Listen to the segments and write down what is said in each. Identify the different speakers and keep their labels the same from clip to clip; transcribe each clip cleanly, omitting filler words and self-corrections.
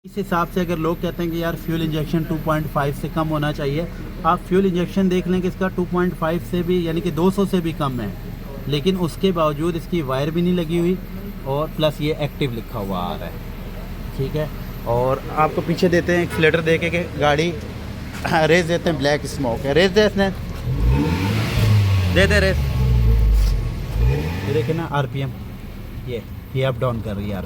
Speaker 1: इस हिसाब से अगर लोग कहते हैं कि यार फ्यूल इंजेक्शन 2.5 से कम होना चाहिए, आप फ्यूल इंजेक्शन देख लें कि इसका 2.5 से भी यानी कि 200 से भी कम है, लेकिन उसके बावजूद इसकी वायर भी नहीं लगी हुई और प्लस ये एक्टिव लिखा हुआ आ रहा है। ठीक है, और आपको पीछे देते हैं एक्सीलेटर दे के गाड़ी रेस देते हैं, ब्लैक स्मोक है, रेस दे इसने दे दे रेस। ये देखे ना आरपीएम, ये अप डाउन कर रही है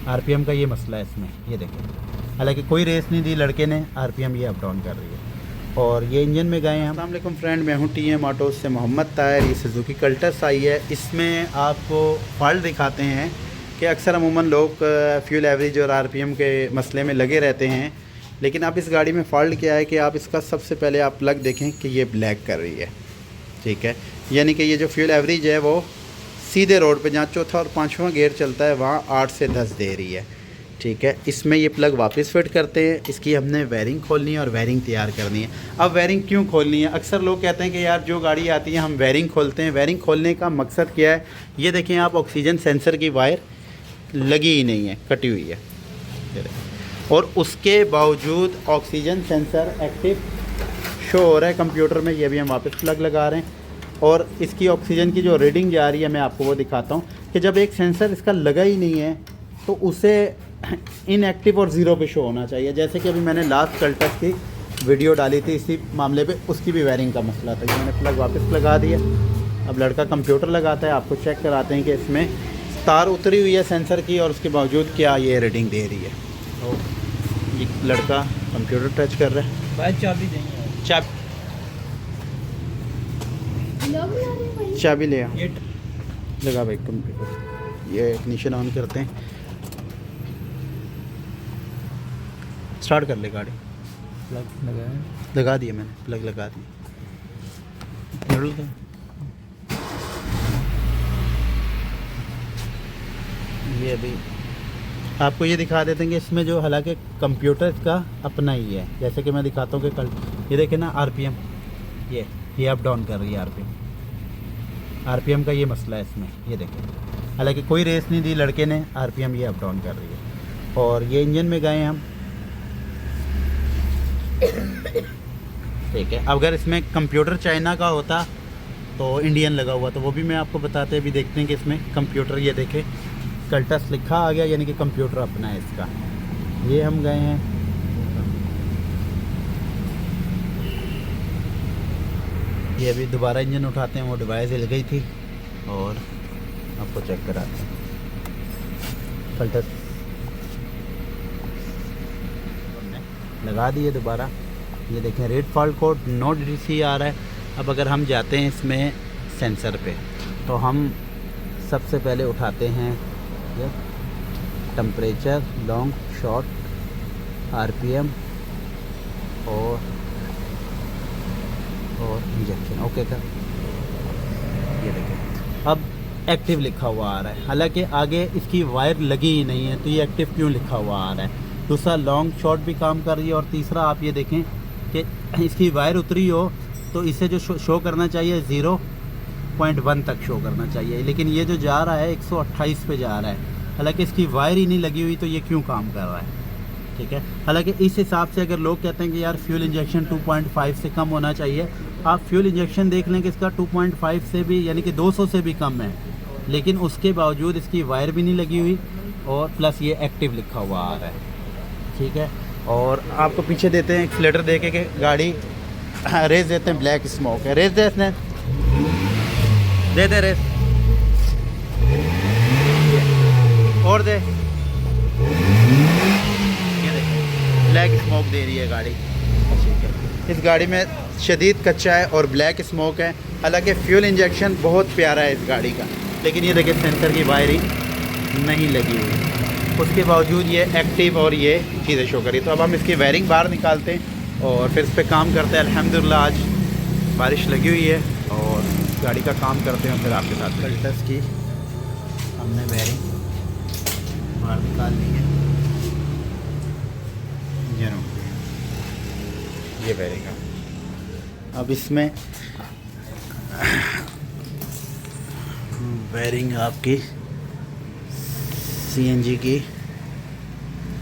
Speaker 1: आरपीएम का ये मसला है इसमें, ये देखें। हालांकि कोई रेस नहीं दी लड़के ने, आरपीएम ये अप डाउन कर रही है। और ये इंजन में गए हैं। अस्सलाम वालेकुम फ्रेंड, मैं हूं टीएम ऑटो से मोहम्मद ताहिर। ये सुजुकी कल्टस आई है, इसमें आपको फॉल्ट दिखाते हैं कि अक्सर अमूमन लोग फ्यूल एवरेज और आरपीएम के मसले में लगे रहते हैं, लेकिन आप इस गाड़ी में फॉल्ट क्या है कि आप इसका सबसे पहले आप प्लग देखें कि ये ब्लैक कर रही है। ठीक है, यानी कि ये जो फ्यूल एवरेज है वो सीधे रोड पे जहाँ चौथा और पाँचवा गियर चलता है वहाँ 8 से 10 दे रही है। ठीक है, इसमें ये प्लग वापस फिट करते हैं। इसकी हमने वायरिंग खोलनी है और वायरिंग तैयार करनी है। अब वायरिंग क्यों खोलनी है? अक्सर लोग कहते हैं कि यार जो गाड़ी आती है हम वायरिंग खोलते हैं। वायरिंग खोलने का मकसद क्या है? ये देखें आप, ऑक्सीजन सेंसर की वायर लगी ही नहीं है, कटी हुई है, और उसके बावजूद ऑक्सीजन सेंसर एक्टिव शो हो रहा है कंप्यूटर में। ये भी हम वापस प्लग लगा रहे हैं और इसकी ऑक्सीजन की जो रीडिंग जा रही है मैं आपको वो दिखाता हूँ कि जब एक सेंसर इसका लगा ही नहीं है तो उसे इनएक्टिव और ज़ीरो पे शो होना चाहिए। जैसे कि अभी मैंने लास्ट कल्टस की वीडियो डाली थी इसी मामले पे, उसकी भी वायरिंग का मसला था। मैंने प्लग वापस लगा दिया। अब लड़का कंप्यूटर लगाता है, आपको चेक कराते हैं कि इसमें तार उतरी हुई है सेंसर की और उसके बावजूद क्या ये रीडिंग दे रही है। तो ये लड़का कंप्यूटर टच कर रहा है।
Speaker 2: भाई चाबी देंगे,
Speaker 1: चाबी ले आ, लगा भाई कंप्यूटर। ये इग्निशन ऑन करते हैं, स्टार्ट कर ले गाड़ी।
Speaker 2: प्लग लगाया,
Speaker 1: लगा दिया मैंने, प्लग लगा दिया। ये अभी आपको ये दिखा देते हैं कि इसमें जो हालांकि कंप्यूटर इसका अपना ही है। जैसे कि मैं दिखाता हूँ कि कल ये देखें ना आरपीएम, ये अप डाउन कर रही है आरपीएम का ये मसला है इसमें, ये देखें। हालांकि कोई रेस नहीं दी लड़के ने, आरपीएम ये अप डाउन कर रही है। और ये इंजन में गए हम। ठीक है, अगर इसमें कंप्यूटर चाइना का होता तो इंडियन लगा हुआ तो वो भी मैं आपको बताते हैं। अभी देखते हैं कि इसमें कंप्यूटर, ये देखें कल्टस लिखा आ गया, यानी कि कंप्यूटर अपना है इसका। ये हम गए हैं, ये अभी दोबारा इंजन उठाते हैं, वो डिवाइस हिल गई थी और आपको चेक कराते हैं। कल्टस लगा दिए दोबारा। ये देखें red fault code no DC आ रहा है। अब अगर हम जाते हैं इसमें सेंसर पे तो हम सबसे पहले उठाते हैं ये टेम्परेचर, लॉन्ग, शॉर्ट, आरपीएम और इंजेक्शन। ओके कर, ये देखें अब एक्टिव लिखा हुआ आ रहा है। हालांकि आगे इसकी वायर लगी ही नहीं है तो ये एक्टिव क्यों लिखा हुआ आ रहा है? दूसरा लॉन्ग शॉर्ट भी काम कर रही है और तीसरा आप ये देखें कि इसकी वायर उतरी हो तो इसे जो शो करना चाहिए 0.1 तक शो करना चाहिए, लेकिन ये जो जा रहा है 128 पे जा रहा है। हालांकि इसकी वायर ही नहीं लगी हुई तो ये क्यों काम कर रहा है? ठीक है, हालांकि इस हिसाब से अगर लोग कहते हैं कि यार फ्यूल इंजेक्शन 2.5 से कम होना चाहिए, आप फ्यूल इंजेक्शन देख लें कि इसका 2.5 से भी यानी कि 200 से भी कम है, लेकिन उसके बावजूद इसकी वायर भी नहीं लगी हुई और प्लस ये एक्टिव लिखा हुआ आ रहा है। ठीक है, और आपको पीछे देते हैं एक्सीलेटर दे के गाड़ी रेस देते हैं, ब्लैक स्मोक है, रेस दे इसने दे दे रेस और दे। ब्लैक स्मोक दे रही है गाड़ी। ठीक है, इस गाड़ी में शदीद कच्चा है और ब्लैक स्मोक है। हालांकि फ्यूल इंजेक्शन बहुत प्यारा है इस गाड़ी का, लेकिन ये देखिए सेंसर की वायरिंग नहीं लगी हुई, उसके बावजूद ये एक्टिव और ये चीज़ें शो करी। तो अब हम इसकी वायरिंग बाहर निकालते हैं और फिर इस पर काम करते हैं। अल्हम्दुलिल्लाह आज बारिश लगी हुई है और गाड़ी का काम करते हैं। फिर आपके साथ कल्टस की हमने वायरिंग बाहर निकाल ली है, ये वायरिंग है। अब इसमें वायरिंग आपकी सीएनजी की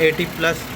Speaker 1: 80+